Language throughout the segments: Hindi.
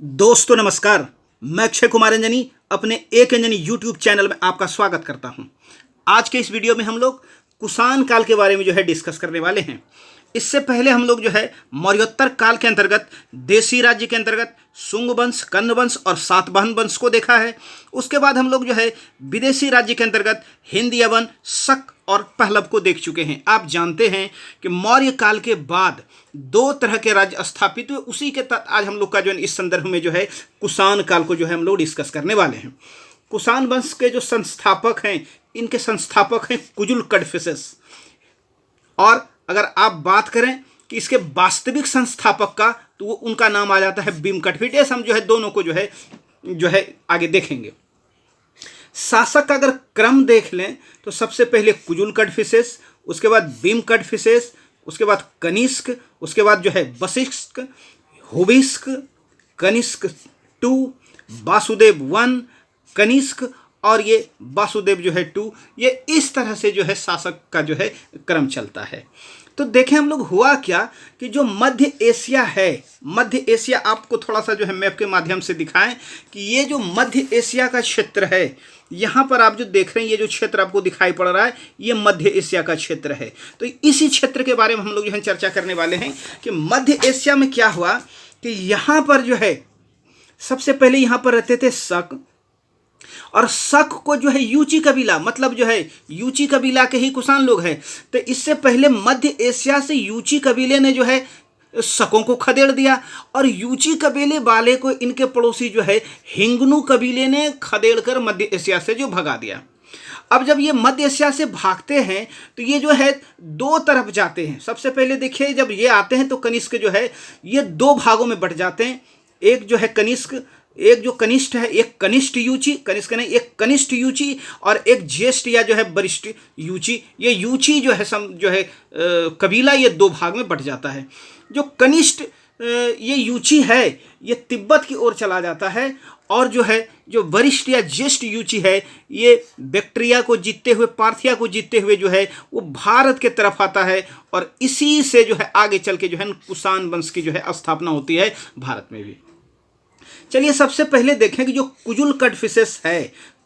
दोस्तों नमस्कार। मैं अक्षय कुमार अंजनी अपने एक अंजनी यूट्यूब चैनल में आपका स्वागत करता हूं। आज के इस वीडियो में हम लोग कुषाण काल के बारे में डिस्कस करने वाले हैं। इससे पहले हम लोग मौर्योत्तर काल के अंतर्गत देशी राज्य के अंतर्गत शुंग वंश, कर्ण वंश और सातवाहन वंश को देखा है। उसके बाद हम लोग विदेशी राज्य के अंतर्गत हिंद, यवन, शक और पहलव को देख चुके हैं। आप जानते हैं कि मौर्य काल के बाद दो तरह के राज्य स्थापित हुए। उसी के तहत आज हम लोग का इस संदर्भ में कुषाण काल को हम लोग डिस्कस करने वाले हैं। कुषाण वंश के जो संस्थापक हैं, इनके संस्थापक हैं कुजुल कड़फिसेस। और अगर आप बात करें कि इसके वास्तविक संस्थापक का, तो वो उनका नाम आ जाता है भीम कड़फिसेस। हम दोनों को आगे देखेंगे। शासक का अगर क्रम देख लें तो सबसे पहले कुजुल कड़फिसेस, उसके बाद भीम कड़फिसेस, उसके बाद कनिष्क, उसके बाद वशिष्ठ, हुविष्क, कनिष्क 2, वासुदेव 1, कनिष्क और ये वासुदेव 2। ये इस तरह से शासक का क्रम चलता है। तो देखें हम लोग हुआ क्या कि जो मध्य एशिया है, मध्य एशिया आपको थोड़ा सा मैप के माध्यम से दिखाएं कि ये जो मध्य एशिया का क्षेत्र है, यहाँ पर आप जो देख रहे हैं, ये जो क्षेत्र आपको दिखाई पड़ रहा है, ये मध्य एशिया का क्षेत्र है। तो इसी क्षेत्र के बारे में हम लोग चर्चा करने वाले हैं कि मध्य एशिया में क्या हुआ कि यहाँ पर सबसे पहले यहाँ पर रहते थे शक। और शक को यूची कबीला, मतलब यूची कबीला के ही कुषाण लोग हैं। तो इससे पहले मध्य एशिया से यूची कबीले ने शकों को खदेड़ दिया, और यूची कबीले वाले को इनके पड़ोसी हिंगनू कबीले ने खदेड़ कर मध्य एशिया से भगा दिया। अब जब ये मध्य एशिया से भागते हैं तो ये दो तरफ जाते हैं। सबसे पहले देखिए, जब ये आते हैं तो कनिष्क ये दो भागों में बट जाते हैं। एक कनिष्क, एक जो कनिष्ठ है, एक कनिष्ठ यूची, कनिष्क नहीं, एक कनिष्ठ यूची और एक ज्येष्ठ या वरिष्ठ यूची। ये यूची कबीला ये दो भाग में बट जाता है। जो कनिष्ठ ये यूची है, ये तिब्बत की ओर चला जाता है, और जो वरिष्ठ या ज्येष्ठ यूची है, ये बैक्ट्रिया को जीतते हुए, पार्थिया को जीतते हुए वो भारत के तरफ आता है। और इसी से आगे चल के कुषाण वंश की स्थापना होती है भारत में भी। चलिए सबसे पहले देखें कि जो कुजुल कड़फिसेस है,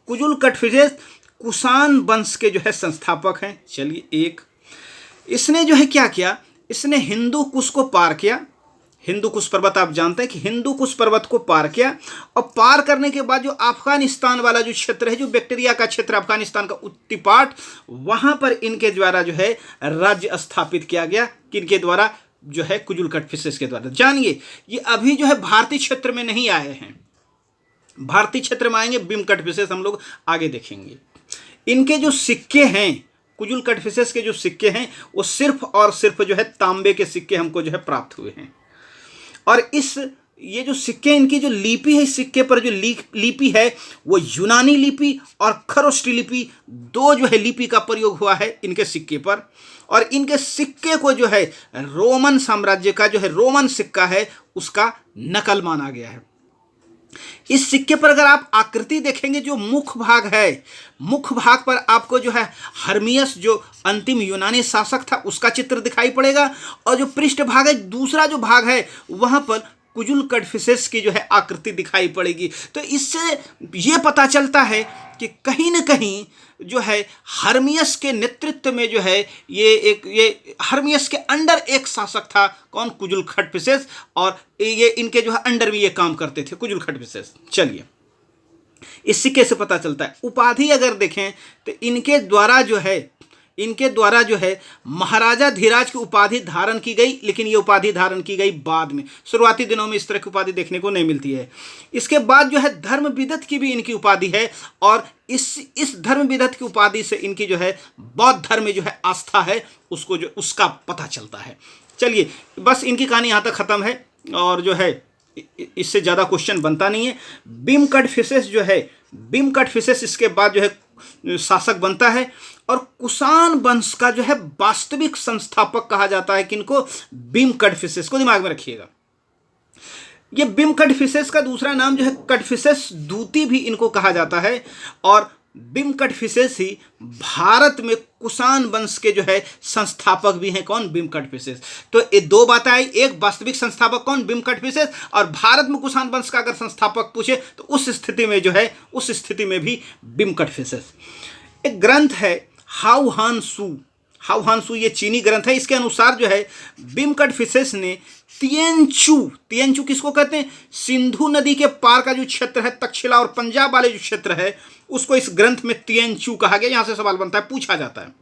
कुजुल कड़फिसेस कुषाण वंश के संस्थापक हैं। चलिए, इसने क्या किया, इसने हिंदू कुश को पार किया। हिंदू कुश पर्वत आप जानते हैं कि हिंदू कुश पर्वत को पार किया, और पार करने के बाद जो अफगानिस्तान वाला जो क्षेत्र है, जो बैक्टीरिया का क्षेत्र, अफगानिस्तान का उत्तरी पार्ट, वहां पर इनके द्वारा राज्य स्थापित किया गया। किनके द्वारा? कुजुल कड़फिसेस के द्वारा। जानिए, ये अभी भारतीय क्षेत्र में नहीं आए हैं। भारतीय क्षेत्र में आएंगे भीम कड़फिसेस, हम लोग आगे देखेंगे। इनके जो सिक्के हैं, कुजुल कड़फिसेस के जो सिक्के हैं, वो सिर्फ और सिर्फ तांबे के सिक्के हमको प्राप्त हुए हैं। और ये जो सिक्के, इनकी जो लिपि है, इस सिक्के पर जो लिपि है, वो यूनानी लिपि और खरोष्टी लिपि, दो लिपि का प्रयोग हुआ है इनके सिक्के पर। और इनके सिक्के को रोमन साम्राज्य का रोमन सिक्का है, उसका नकल माना गया है। इस सिक्के पर अगर आप आकृति देखेंगे, जो मुख भाग है, मुख भाग पर आपको हर्मियस, जो अंतिम यूनानी शासक था, उसका चित्र दिखाई पड़ेगा। और जो पृष्ठ भाग है, दूसरा जो भाग है, वहां पर कुजुल कड़फिसेस की आकृति दिखाई पड़ेगी। तो इससे ये पता चलता है कि कहीं न कहीं हर्मियस के नेतृत्व में ये हर्मियस के अंडर एक शासक था। कौन? कुजुल कड़फिसेस। और ये इनके अंडर में ये काम करते थे, कुजुल कड़फिसेस। चलिए, इस सिक्के से पता चलता है। उपाधि अगर देखें तो इनके द्वारा महाराजा धीराज की उपाधि धारण की गई, लेकिन ये उपाधि धारण की गई बाद में। शुरुआती दिनों में इस तरह की उपाधि देखने को नहीं मिलती है। इसके बाद धर्म विदत की भी इनकी उपाधि है, और इस धर्म विदत की उपाधि से इनकी बौद्ध धर्म में आस्था है, उसको उसका पता चलता है। चलिए, बस इनकी कहानी यहाँ तक खत्म है, और इससे ज़्यादा क्वेश्चन बनता नहीं है। भीम कड़फिसेस इसके बाद शासक बनता है, और कुषाण वंश का वास्तविक संस्थापक कहा जाता है किनको? भीम कड़फिसेस को। दिमाग में रखिएगा, ये भीम कड़फिसेस का दूसरा नाम कड़फिसेस दूती भी इनको कहा जाता है। और बिम कटफिसेस ही भारत में कुषाण वंश के जो है संस्थापक भी हैं। कौन? बिम कटफिसेस। तो ये दो बातें आई, एक वास्तविक संस्थापक कौन? बिम कटफिसेस, और भारत में कुषाण वंश का अगर संस्थापक पूछे तो उस स्थिति में जो है, उस स्थिति में भी बिम कटफिसेस। एक ग्रंथ है हाउ हान सू, हाउ हान सू, ये चीनी ग्रंथ है। इसके अनुसार जो है बिम कटफिसेस ने तिएनचू, तिएनचू किसको कहते हैं? सिंधु नदी के पार का जो क्षेत्र है, तक्षशिला और पंजाब वाले जो क्षेत्र है, उसको इस ग्रंथ में तिएनचू कहा गया। यहां से सवाल बनता है, पूछा जाता है।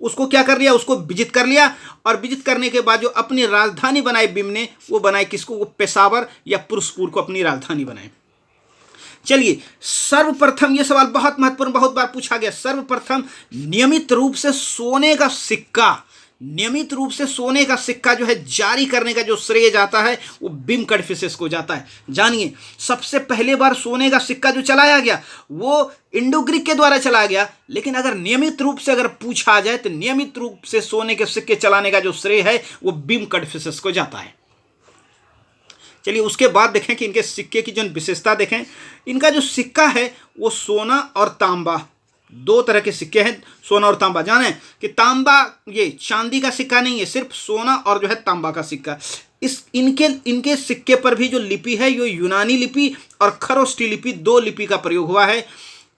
उसको क्या कर लिया? उसको विजित कर लिया, और विजित करने के बाद जो अपनी राजधानी बनाई बिम ने, वो बनाई किसको? वो पेशावर या पुरुषपुर को अपनी राजधानी बनाई। चलिए, सर्वप्रथम, ये सवाल बहुत महत्वपूर्ण, बहुत बार पूछा गया, सर्वप्रथम नियमित रूप से सोने का सिक्का, नियमित रूप से सोने का सिक्का जो है जारी करने का जो श्रेय जाता है वो बिम कटफिसेस को जाता है। जानिए, सबसे पहले बार सोने का सिक्का जो चलाया गया वो इंडो ग्रीक के द्वारा चलाया गया, लेकिन अगर नियमित रूप से अगर पूछा जाए तो नियमित रूप से सोने के सिक्के चलाने का जो श्रेय है वो बिम कटफिसेस को जाता है। चलिए, उसके बाद देखें कि इनके सिक्के की जो विशेषता देखें। इनका जो सिक्का है वो सोना और तांबा, दो तरह के सिक्के हैं, सोना और तांबा। जाने कि तांबा ये चांदी का सिक्का नहीं है, सिर्फ सोना और जो है तांबा का सिक्का। इनके सिक्के पर भी जो लिपि है ये यूनानी लिपि और खरोष्टी लिपि, दो लिपि का प्रयोग हुआ है।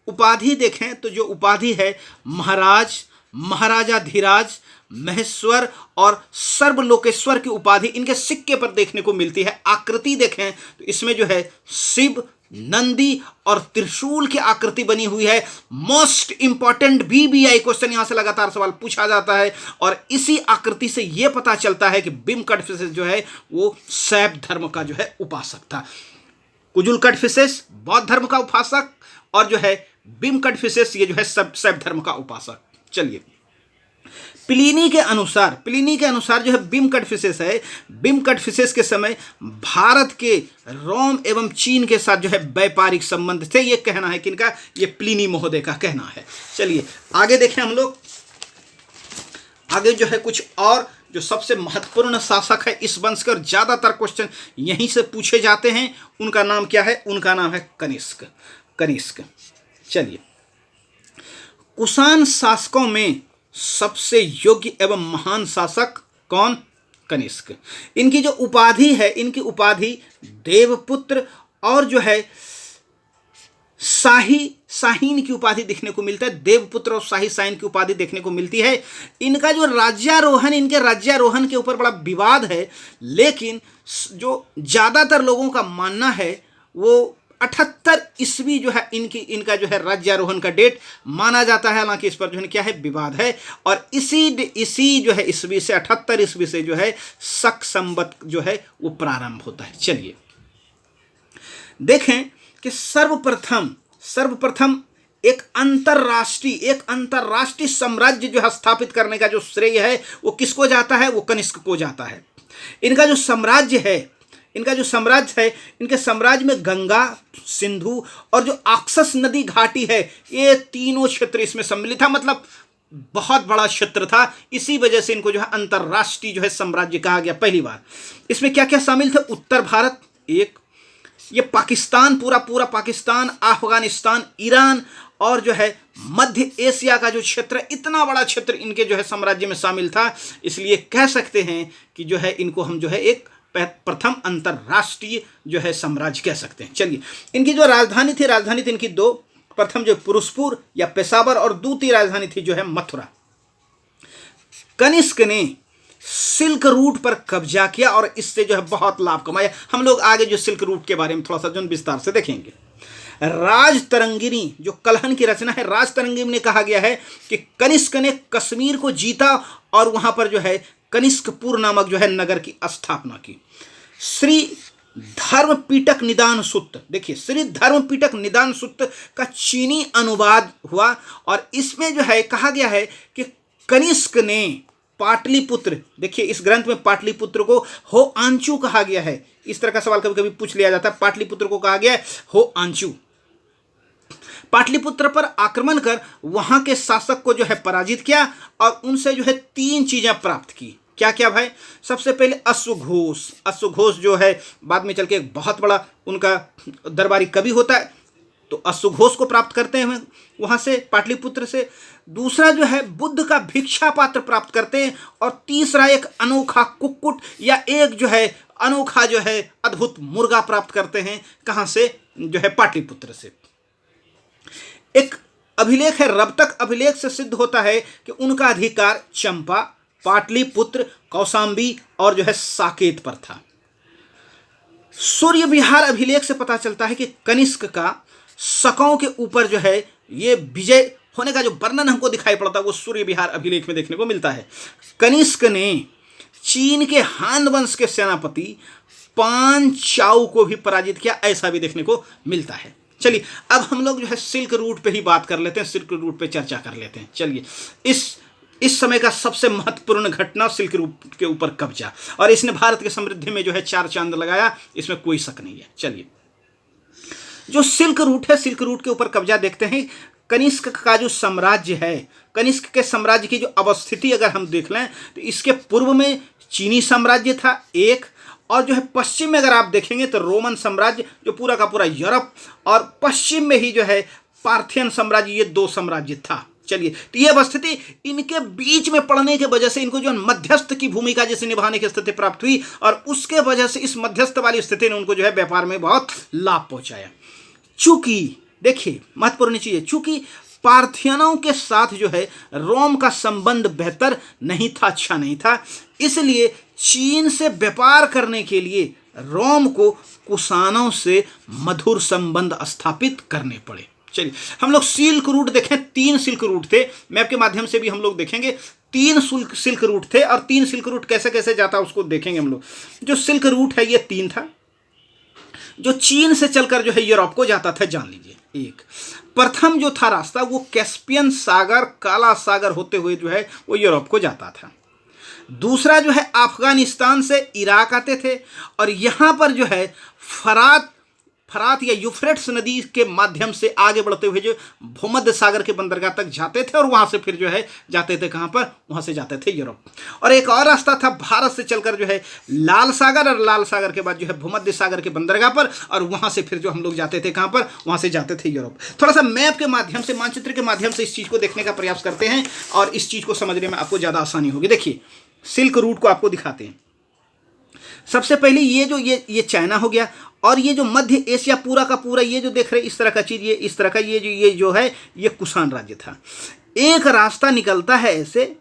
उपाधि देखें तो जो उपाधि है महाराज, महाराजाधिराज, महेश्वर और सर्वलोकेश्वर की उपाधि इनके सिक्के पर देखने को मिलती है। आकृति देखें तो इसमें जो है शिव, नंदी और त्रिशूल की आकृति बनी हुई है। मोस्ट इंपॉर्टेंट BBI क्वेश्चन यहां से लगातार सवाल पूछा जाता है, और इसी आकृति से यह पता चलता है कि बिम कटफिसेस जो है वो शैव धर्म का जो है उपासक था। कुजुल कटफिसेस बौद्ध धर्म का उपासक, और जो है बिम कटफिसेस ये जो है शैव धर्म का उपासक। चलिए, प्लिनी के अनुसार जो है बिम कटफिसेस है, बिम कटफिसेस के समय भारत के रोम एवं चीन के साथ जो है व्यापारिक संबंध थे। ये कहना है किनका? ये प्लिनी महोदय का कहना है। चलिए आगे देखें हम लोग, आगे जो है कुछ और जो सबसे महत्वपूर्ण शासक है इस वंश के, और ज्यादातर क्वेश्चन यहीं से पूछे जाते हैं। उनका नाम क्या है? उनका नाम है कनिष्क। चलिए, कुषाण शासकों में सबसे योग्य एवं महान शासक कौन? कनिष्क। इनकी जो उपाधि है, इनकी उपाधि देवपुत्र और जो है शाहीन की उपाधि देखने को मिलता है। देवपुत्र और शाहीन की उपाधि देखने को मिलती है। इनका जो राज्यारोहण, इनके राज्यारोहण के ऊपर बड़ा विवाद है, लेकिन जो ज़्यादातर लोगों का मानना है वो 78 ईस्वी जो है इनका जो है राज्यारोहण का डेट माना जाता है। हालांकि इस पर जो है क्या है, विवाद है। और इसी जो है ईस्वी से, 78 ईस्वी से जो है शक संवत जो है वो प्रारंभ होता है। चलिए देखें कि सर्वप्रथम एक अंतरराष्ट्रीय साम्राज्य जो है स्थापित करने का जो श्रेय है वो किसको जाता है? वो कनिष्क को जाता है। इनका जो साम्राज्य है, इनके साम्राज्य में गंगा, सिंधु और जो आक्सस नदी घाटी है, ये तीनों क्षेत्र इसमें सम्मिलित था। मतलब बहुत बड़ा क्षेत्र था। इसी वजह से इनको जो है अंतरराष्ट्रीय जो है साम्राज्य कहा गया पहली बार। इसमें क्या क्या शामिल थे? उत्तर भारत एक, ये पाकिस्तान, पूरा पाकिस्तान, अफगानिस्तान, ईरान और जो है मध्य एशिया का जो क्षेत्र, इतना बड़ा क्षेत्र इनके जो है साम्राज्य में शामिल था। इसलिए कह सकते हैं कि जो है इनको हम जो है एक प्रथम अंतरराष्ट्रीय जो है साम्राज्य कह सकते हैं। चलिए, इनकी जो राजधानी थी इनकी दो, प्रथम जो पुरुषपुर या पेशावर, और दूसरी राजधानी थी जो है मथुरा। कनिष्क ने सिल्क रूट पर कब्जा किया और इससे जो है बहुत लाभ कमाया। हम लोग आगे जो सिल्क रूट के बारे में थोड़ा सा जो विस्तार से देखेंगे। राजतरंगिणी जो कलहन की रचना है, राजतरंगिणी में कहा गया है कि कनिष्क ने कश्मीर को जीता और वहां पर जो है कनिष्कपुर नामक जो है नगर की स्थापना की। श्री धर्मपीटक निदान सूत्र, देखिए श्री धर्मपीटक निदान सूत्र का चीनी अनुवाद हुआ और इसमें जो है कहा गया है कि कनिष्क ने पाटलिपुत्र, देखिए इस ग्रंथ में पाटलिपुत्र को हो आंचू कहा गया है। इस तरह का सवाल कभी कभी पूछ लिया जाता है। पाटलिपुत्र को कहा गया है हो आंचू। पाटलिपुत्र पर आक्रमण कर वहां के शासक को जो है पराजित किया और उनसे जो है 3 चीजें प्राप्त की। क्या क्या भाई? सबसे पहले अश्वघोष जो है बाद में चल के एक बहुत बड़ा उनका दरबारी कवि होता है, तो अश्वघोष को प्राप्त करते हैं वहाँ से, पाटलिपुत्र से। दूसरा जो है बुद्ध का भिक्षा पात्र प्राप्त करते हैं। और तीसरा एक अनोखा कुक्कुट या एक जो है अनोखा जो है अद्भुत मुर्गा प्राप्त करते हैं। कहाँ से? जो है पाटलिपुत्र से। एक अभिलेख है, रबतक अभिलेख से सिद्ध होता है कि उनका अधिकार चंपा, पाटलिपुत्र, कौशाम्बी और जो है साकेत पर था। सूर्य विहार अभिलेख से पता चलता है कि कनिष्क का शकों के ऊपर जो है ये विजय होने का जो वर्णन हमको दिखाई पड़ता है वो सूर्य विहार अभिलेख में देखने को मिलता है। कनिष्क ने चीन के हान वंश के सेनापति पान चाओ को भी पराजित किया, ऐसा भी देखने को मिलता है। चलिए अब हम लोग जो है सिल्क रूट पे ही बात कर लेते हैं, सिल्क रूट पे चर्चा कर लेते हैं। चलिए इस समय का सबसे महत्वपूर्ण घटना सिल्क रूट के ऊपर कब्जा, और इसने भारत की समृद्धि में जो है 4 चांद लगाया, इसमें कोई शक नहीं है। चलिए जो सिल्क रूट है, सिल्क रूट के ऊपर कब्जा देखते हैं। कनिष्क का जो साम्राज्य है, कनिष्क के साम्राज्य की जो अवस्थिति अगर हम देख लें तो इसके पूर्व में चीनी साम्राज्य था एक, और जो है पश्चिम में अगर आप देखेंगे तो रोमन साम्राज्य जो पूरा का पूरा यूरोप, और पश्चिम में ही जो है पार्थियन साम्राज्य, ये 2 साम्राज्य था। चलिए तो ये अवस्थिति इनके बीच में पड़ने की वजह से इनको जो मध्यस्थ की भूमिका जैसे निभाने की स्थिति प्राप्त हुई, और उसके वजह से इस मध्यस्थ वाली स्थिति ने उनको जो है व्यापार में बहुत लाभ पहुंचाया। चूंकि देखिए महत्वपूर्ण चीज है, चूंकि पार्थियनों के साथ जो है रोम का संबंध बेहतर नहीं था, अच्छा नहीं था, इसलिए चीन से व्यापार करने के लिए रोम को कुषाणों से मधुर संबंध स्थापित करने पड़े। चलिए हम लोग सिल्क रूट देखें, 3 सिल्क रूट थे, मैप के माध्यम से भी हम लोग देखेंगे। 3 सिल्क रूट थे, और 3 सिल्क रूट कैसे कैसे जाता उसको देखेंगे हम लोग। जो सिल्क रूट है ये 3 था, जो चीन से चलकर जो है यूरोप को जाता था, जान लीजिए। एक प्रथम जो था रास्ता वो कैस्पियन सागर, काला सागर होते हुए जो है वो यूरोप को जाता था। दूसरा जो है अफगानिस्तान से इराक आते थे, और यहाँ पर जो है फरात या यूफ्रेट्स नदी के माध्यम से आगे बढ़ते हुए जो भूमध्य सागर के बंदरगाह तक जाते थे, और वहाँ से फिर जो है जाते थे कहाँ पर? वहाँ से जाते थे यूरोप। और एक और रास्ता था भारत से चलकर जो है लाल सागर, और लाल सागर के बाद जो है भूमध्य सागर के बंदरगाह पर, और वहाँ से फिर जो हम लोग जाते थे कहाँ पर? वहाँ से जाते थे यूरोप। थोड़ा सा मैप के माध्यम से, मानचित्र के माध्यम से इस चीज़ को देखने का प्रयास करते हैं, और इस चीज़ को समझने में आपको ज़्यादा आसानी होगी। देखिए सिल्क रूट को आपको दिखाते हैं। सबसे पहले ये चाइना हो गया, और ये जो मध्य एशिया पूरा का पूरा ये जो देख रहे हैं इस तरह का चीज़, ये इस तरह का ये जो है ये कुषाण राज्य था। एक रास्ता निकलता है ऐसे,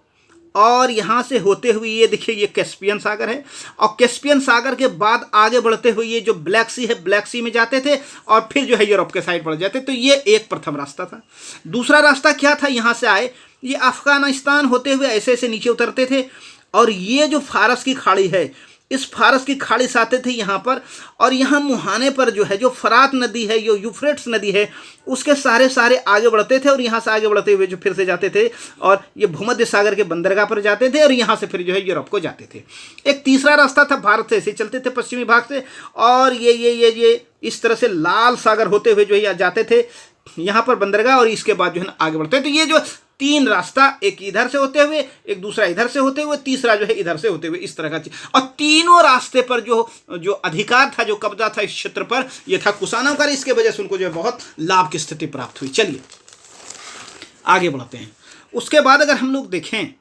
और यहाँ से होते हुए ये देखिए ये कैस्पियन सागर है, और कैस्पियन सागर के बाद आगे बढ़ते हुए ये जो ब्लैक सी है, ब्लैक सी में जाते थे, और फिर जो है यूरोप के साइड बढ़ जाते। तो ये एक प्रथम रास्ता था। दूसरा रास्ता क्या था? यहाँ से आए, ये अफगानिस्तान होते हुए ऐसे ऐसे नीचे उतरते थे, और ये जो फारस की खाड़ी है, इस फारस की खाड़ी से आते थे यहाँ पर, और यहाँ मुहाने पर जो है जो फरात नदी है, जो यूफ्रेट्स नदी है, उसके सारे आगे बढ़ते थे, और यहाँ से आगे बढ़ते हुए जो फिर से जाते थे, और ये भूमध्य सागर के बंदरगाह पर जाते थे, और यहाँ से फिर जो है यूरोप को जाते थे। एक तीसरा रास्ता था, भारत से ऐसे चलते थे पश्चिमी भाग से, और ये इस तरह से लाल सागर होते हुए जो है जाते थे यहाँ पर बंदरगाह, और इसके बाद जो है अधिक बढ़ते। तो ये जो 3 रास्ता, एक इधर से होते हुए, एक दूसरा इधर से होते हुए, तीसरा जो है इधर से होते हुए, इस तरह का चीज। और तीनों रास्ते पर जो अधिकार था, जो कब्जा था इस क्षेत्र पर, यह था कुषाणों का। इसके वजह से उनको जो है बहुत लाभ की स्थिति प्राप्त हुई। चलिए आगे बढ़ते हैं। उसके बाद अगर हम लोग देखें,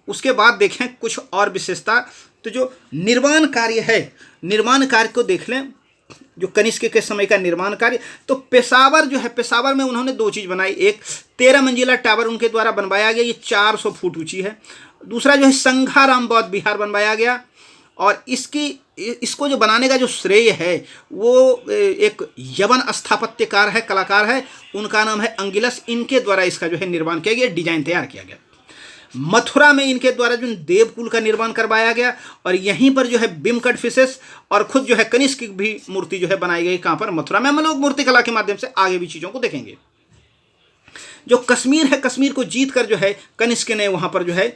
उसके बाद देखें कुछ और विशेषता, तो जो निर्माण कार्य है, निर्माण कार्य को देख लें, जो कनिष्क के समय का निर्माण कार्य। तो पेशावर जो है, पेशावर में उन्होंने 2 चीज़ बनाई। एक 13 मंजिला टावर उनके द्वारा बनवाया गया, ये 400 फुट ऊंची है। दूसरा जो है संघाराम बौद्ध विहार बनवाया गया, और इसको जो बनाने का जो श्रेय है वो एक यवन स्थापत्यकार है, कलाकार है, उनका नाम है अंगिलस। इनके द्वारा इसका जो है निर्माण किया गया, डिजाइन तैयार किया गया। मथुरा में इनके द्वारा जो देवकुल का निर्माण करवाया गया, और यहीं पर जो है बिमकट फिशेस और खुद जो है कनिष्क की भी मूर्ति जो है बनाई गई। कहाँ पर? मथुरा में। हम लोग मूर्ति कला के माध्यम से आगे भी चीज़ों को देखेंगे। जो कश्मीर है, कश्मीर को जीत कर जो है कनिष्क ने वहाँ पर जो है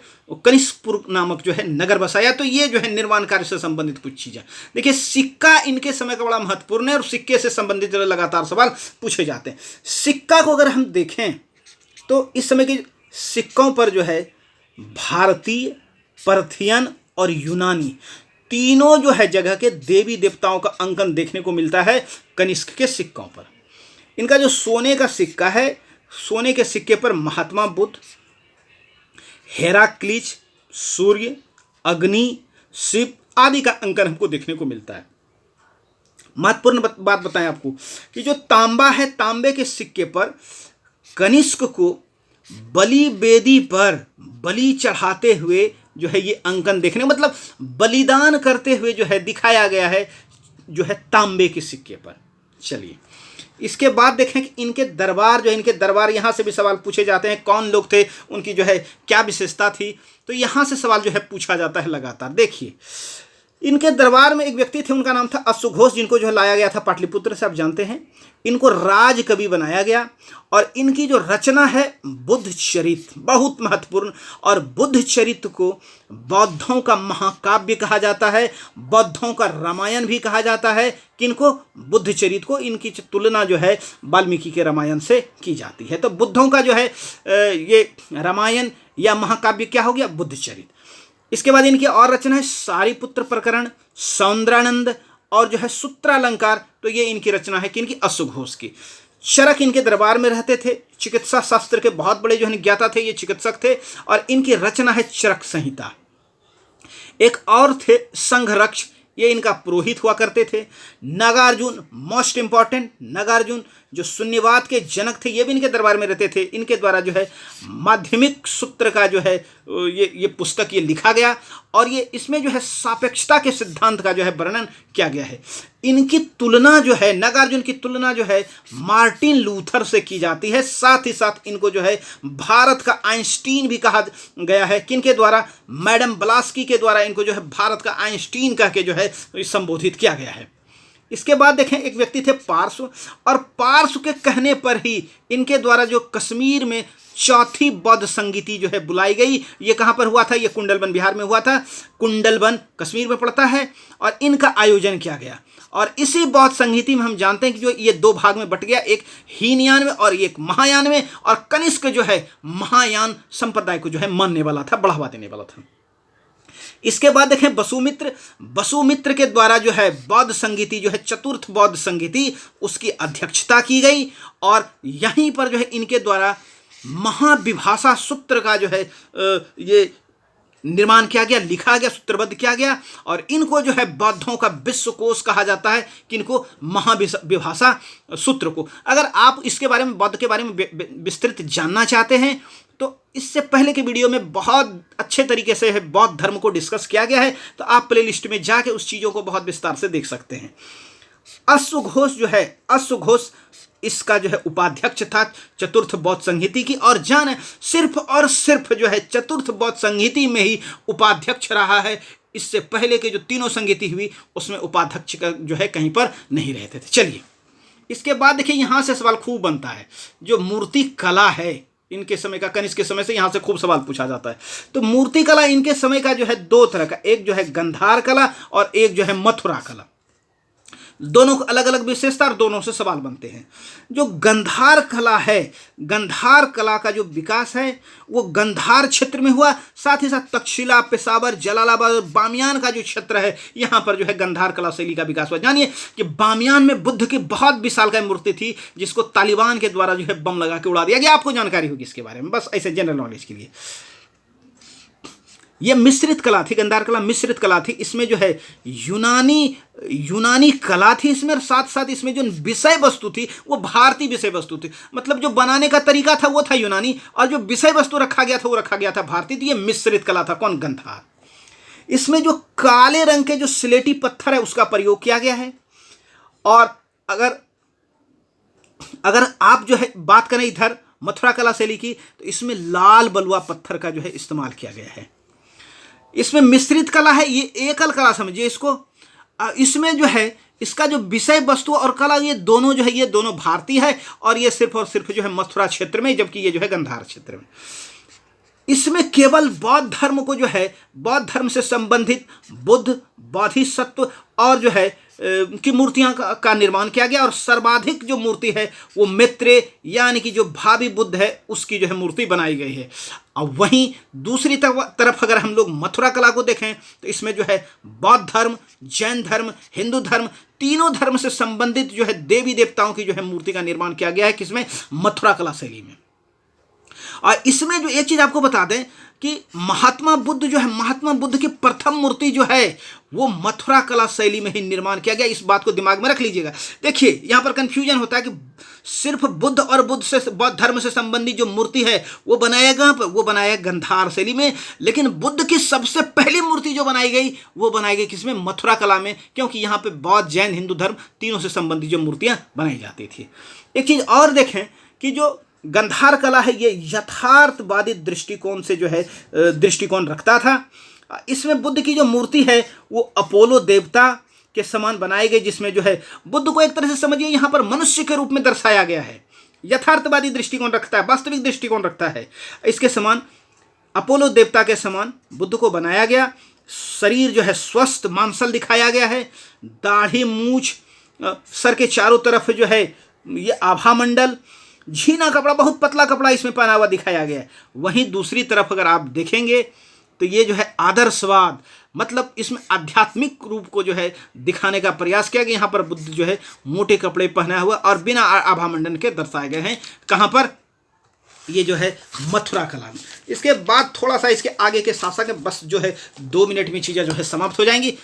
कनिष्कपुर नामक जो है नगर बसाया। तो ये जो है निर्माण कार्य से संबंधित कुछ चीज़ें। देखिए सिक्का इनके समय का बड़ा महत्वपूर्ण है, और सिक्के से संबंधित जो लगातार सवाल पूछे जाते हैं। सिक्का को अगर हम देखें तो इस समय के सिक्कों पर जो है भारतीय, पार्थियन और यूनानी तीनों जो है जगह के देवी देवताओं का अंकन देखने को मिलता है कनिष्क के सिक्कों पर। इनका जो सोने का सिक्का है, सोने के सिक्के पर महात्मा बुद्ध, हेराक्लीज, सूर्य, अग्नि, शिव आदि का अंकन हमको देखने को मिलता है। महत्वपूर्ण बात बताएं आपको कि जो तांबा है, तांबे के सिक्के पर कनिष्क को बलि वेदी पर बलि चढ़ाते हुए जो है ये अंकन देखने, मतलब बलिदान करते हुए जो है दिखाया गया है जो है तांबे के सिक्के पर। चलिए इसके बाद देखें कि इनके दरबार जो है, इनके दरबार यहाँ से भी सवाल पूछे जाते हैं, कौन लोग थे, उनकी जो है क्या विशेषता थी, तो यहाँ से सवाल जो है पूछा जाता है लगातार। देखिए इनके दरबार में एक व्यक्ति थे, उनका नाम था अश्वघोष, जिनको जो है लाया गया था पाटलिपुत्र से, आप जानते हैं। इनको राज कवि बनाया गया और इनकी जो रचना है बुद्ध चरित, बहुत महत्वपूर्ण। और बुद्ध चरित को बौद्धों का महाकाव्य कहा जाता है, बौद्धों का रामायण भी कहा जाता है। किनको? बुद्ध चरित को। इनकी तुलना जो है वाल्मीकि के रामायण से की जाती है। तो बुद्धों का जो है ये रामायण या महाकाव्य क्या हो गया? बुद्ध चरित। इसके बाद इनकी और रचना है सारीपुत्र प्रकरण, सौंदरानंद और जो है सूत्रालंकार। तो ये इनकी रचना है कि इनकी अश्वघोष की। चरक इनके दरबार में रहते थे, चिकित्सा शास्त्र के बहुत बड़े जो है ज्ञाता थे, ये चिकित्सक थे और इनकी रचना है चरक संहिता। एक और थे संघरक्ष, ये इनका पुरोहित हुआ करते थे। नागार्जुन, मोस्ट इंपॉर्टेंट, नागार्जुन जो शून्यवाद के जनक थे, ये भी इनके दरबार में रहते थे। इनके द्वारा जो है माध्यमिक सूत्र का जो है ये पुस्तक ये लिखा गया और ये इसमें जो है सापेक्षता के सिद्धांत का जो है वर्णन किया गया है। इनकी तुलना जो है, नागार्जुन की तुलना जो है मार्टिन लूथर से की जाती है। साथ ही साथ इनको जो है भारत का आइंस्टीन भी कहा गया है। किनके द्वारा? मैडम ब्लास्की के द्वारा इनको जो है भारत का आइंस्टीन कह के जो है संबोधित किया गया है। इसके बाद देखें एक व्यक्ति थे पार्श्व, और पार्श्व के कहने पर ही इनके द्वारा जो कश्मीर में चौथी बौद्ध संगीति जो है बुलाई गई। ये कहाँ पर हुआ था? ये कुंडलबन बिहार में हुआ था। कुंडलबन कश्मीर में पड़ता है और इनका आयोजन किया गया। और इसी बौद्ध संगीति में हम जानते हैं कि जो ये दो भाग में बट गया, एक हीनयान में और एक महायान में। और कनिष्क जो है महायान संप्रदाय को जो है मानने वाला था, बढ़ावा देने वाला था। इसके बाद देखें वसुमित्र, वसुमित्र के द्वारा जो है बौद्ध संगीति जो है चतुर्थ बौद्ध संगीति, उसकी अध्यक्षता की गई और यहीं पर जो है इनके द्वारा महाविभाषा सूत्र का जो है ये निर्माण किया गया, लिखा गया, सूत्रबद्ध किया गया। और इनको जो है बौद्धों का विश्वकोश कहा जाता है। किनको? महाविभाषा सूत्र को। अगर आप इसके बारे में, बौद्ध के बारे में विस्तृत जानना चाहते हैं तो इससे पहले के वीडियो में बहुत अच्छे तरीके से है बौद्ध धर्म को डिस्कस किया गया है, तो आप प्लेलिस्ट में जाके उस चीज़ों को बहुत विस्तार से देख सकते हैं। अश्वघोष जो है, अश्वघोष इसका जो है उपाध्यक्ष था चतुर्थ बौद्ध संहिति की। और जान सिर्फ और सिर्फ जो है चतुर्थ बौद्ध संहिति में ही उपाध्यक्ष रहा है। इससे पहले के जो तीनों संहिति हुई उसमें उपाध्यक्ष का जो है कहीं पर नहीं रहते थे। चलिए इसके बाद देखिए यहाँ से सवाल खूब बनता है, जो मूर्ति कला है इनके समय का, कनिष्क के समय से यहाँ से खूब सवाल पूछा जाता है। तो मूर्ति कला इनके समय का जो है दो तरह का, एक जो है गंधार कला और एक जो है मथुरा कला। दोनों को अलग अलग विशेषता और दोनों से सवाल बनते हैं। जो गंधार कला है, गंधार कला का जो विकास है वो गंधार क्षेत्र में हुआ। साथ ही साथ तक्षशिला, पेशावर, जलालाबाद और बामियान का जो क्षेत्र है यहाँ पर जो है गंधार कला शैली का विकास हुआ। जानिए कि बामियान में बुद्ध की बहुत विशालकाय मूर्ति थी जिसको तालिबान के द्वारा जो है बम लगा के उड़ा दिया गया। आपको जानकारी होगी इसके बारे में, बस ऐसे जनरल नॉलेज के लिए। यह मिश्रित कला थी, गंधार कला मिश्रित कला थी। इसमें जो है यूनानी कला थी इसमें, साथ साथ इसमें जो विषय वस्तु थी वो भारतीय विषय वस्तु थी। मतलब जो बनाने का तरीका था वो था यूनानी और जो विषय वस्तु रखा गया था वो रखा गया था भारतीय। तो ये मिश्रित कला था। कौन? गंधार। इसमें जो काले रंग के जो स्लेटी पत्थर है उसका प्रयोग किया गया है। और अगर आप जो है बात करें इधर मथुरा कला शैली की, तो इसमें लाल बलुआ पत्थर का जो है इस्तेमाल किया गया है। इसमें मिश्रित कला है, ये एकल कला समझिए इसको। इसमें जो है इसका जो विषय वस्तु और कला ये दोनों जो है ये दोनों भारतीय है और ये सिर्फ और सिर्फ जो है मथुरा क्षेत्र में, जबकि ये जो है गंधार क्षेत्र में। इसमें केवल बौद्ध धर्म को जो है बौद्ध धर्म से संबंधित बुद्ध, बोधिसत्व और जो है की मूर्तियां का निर्माण किया गया। और सर्वाधिक जो मूर्ति है वो मैत्रेय यानी कि जो भावी बुद्ध है उसकी जो है मूर्ति बनाई गई है। और वहीं दूसरी तरफ अगर हम लोग मथुरा कला को देखें तो इसमें जो है बौद्ध धर्म, जैन धर्म, हिंदू धर्म तीनों धर्म से संबंधित जो है देवी देवताओं की जो है मूर्ति का निर्माण किया गया है। किसमें? मथुरा कला शैली में। और इसमें जो एक चीज आपको बता दें कि महात्मा बुद्ध जो है, महात्मा बुद्ध की प्रथम मूर्ति जो है वो मथुरा कला शैली में ही निर्माण किया गया। इस बात को दिमाग में रख लीजिएगा। देखिए यहां पर कंफ्यूजन होता है कि सिर्फ बुद्ध और बौद्ध धर्म से संबंधित जो मूर्ति है वो बनाया गया, वो बनाया गंधार शैली में, लेकिन बुद्ध की सबसे पहली मूर्ति जो बनाई गई वो बनाई गई किसमें? मथुरा कला में, क्योंकि यहाँ पे बौद्ध, जैन, हिंदू धर्म तीनों से संबंधित जो मूर्तियां बनाई जाती थी। एक चीज और देखें कि जो गंधार कला है ये यथार्थवादी दृष्टिकोण से जो है दृष्टिकोण रखता था। इसमें बुद्ध की जो मूर्ति है वो अपोलो देवता के समान बनाई गई, जिसमें जो है बुद्ध को एक तरह से समझिए यहाँ पर मनुष्य के रूप में दर्शाया गया है। यथार्थवादी दृष्टिकोण रखता है, वास्तविक दृष्टिकोण रखता है। इसके समान अपोलो देवता के समान बुद्ध को बनाया गया। शरीर जो है स्वस्थ मांसल दिखाया गया है, दाढ़ी, मूछ, सर के चारों तरफ जो है ये आभा मंडल, झीना कपड़ा, बहुत पतला कपड़ा इसमें पहना हुआ दिखाया गया है। वहीं दूसरी तरफ अगर आप देखेंगे तो ये जो है आदर्शवाद, मतलब इसमें आध्यात्मिक रूप को जो है दिखाने का प्रयास किया गया। यहाँ पर बुद्ध जो है मोटे कपड़े पहना हुआ और बिना आभा मंडल के दर्शाए गए हैं। कहाँ पर? ये जो है मथुरा कला में। इसके बाद थोड़ा सा इसके आगे के शासक है, बस जो है 2 मिनट में चीज़ें जो है समाप्त हो जाएंगी।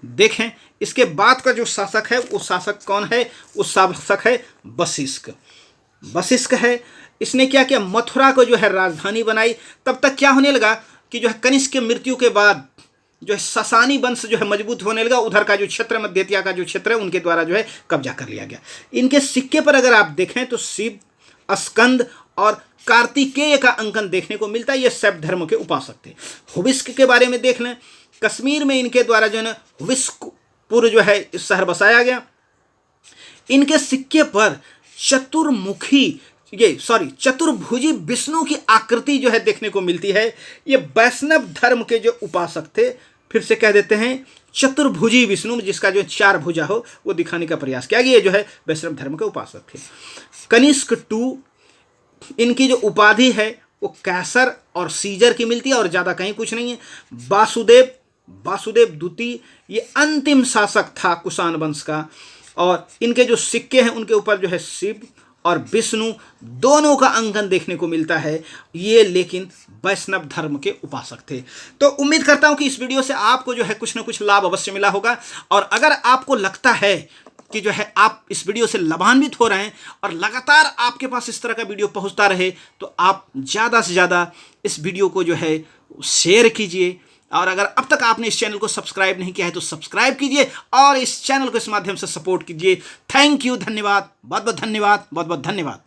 देखें इसके बाद का जो शासक है वो शासक कौन है? वो शासक है वशिष्ठ। वशिष्ठ है, इसने क्या किया? मथुरा को जो है राजधानी बनाई। तब तक क्या होने लगा कि जो है कनिष्क के मृत्यु के बाद जो है ससानी वंश जो है मजबूत होने लगा। उधर का जो क्षेत्र, मध्य एशिया का जो क्षेत्र है, उनके द्वारा जो है कब्जा कर लिया गया। इनके सिक्के पर अगर आप देखें तो शिव, स्कंद और कार्तिकेय का अंकन देखने को मिलता है। ये शैव धर्म के उपासक थे। हुबिस्क के बारे में देख लें, कश्मीर में इनके द्वारा जो है हुबिस्कपुर जो है शहर बसाया गया। इनके सिक्के पर चतुर्भुजी विष्णु की आकृति जो है देखने को मिलती है। ये वैष्णव धर्म के जो उपासक थे, फिर से कह देते हैं चतुर्भुजी विष्णु, जिसका जो 4 भुजा हो वो दिखाने का प्रयास किया गया। ये जो है वैष्णव धर्म के उपासक थे। कनिष्क II, इनकी जो उपाधि है वो कैसर और सीजर की मिलती है और ज़्यादा कहीं कुछ नहीं है। वासुदेव द्वितीय ये अंतिम शासक था कुषाण वंश का, और इनके जो सिक्के हैं उनके ऊपर जो है शिव और विष्णु दोनों का अंकन देखने को मिलता है। ये लेकिन वैष्णव धर्म के उपासक थे। तो उम्मीद करता हूं कि इस वीडियो से आपको जो है कुछ ना कुछ लाभ अवश्य मिला होगा। और अगर आपको लगता है कि जो है आप इस वीडियो से लाभान्वित हो रहे हैं और लगातार आपके पास इस तरह का वीडियो पहुंचता रहे, तो आप ज़्यादा से ज़्यादा इस वीडियो को जो है शेयर कीजिए। और अगर अब तक आपने इस चैनल को सब्सक्राइब नहीं किया है तो सब्सक्राइब कीजिए और इस चैनल को इस माध्यम से सपोर्ट कीजिए। थैंक यू, धन्यवाद, बहुत बहुत धन्यवाद, बहुत बहुत धन्यवाद।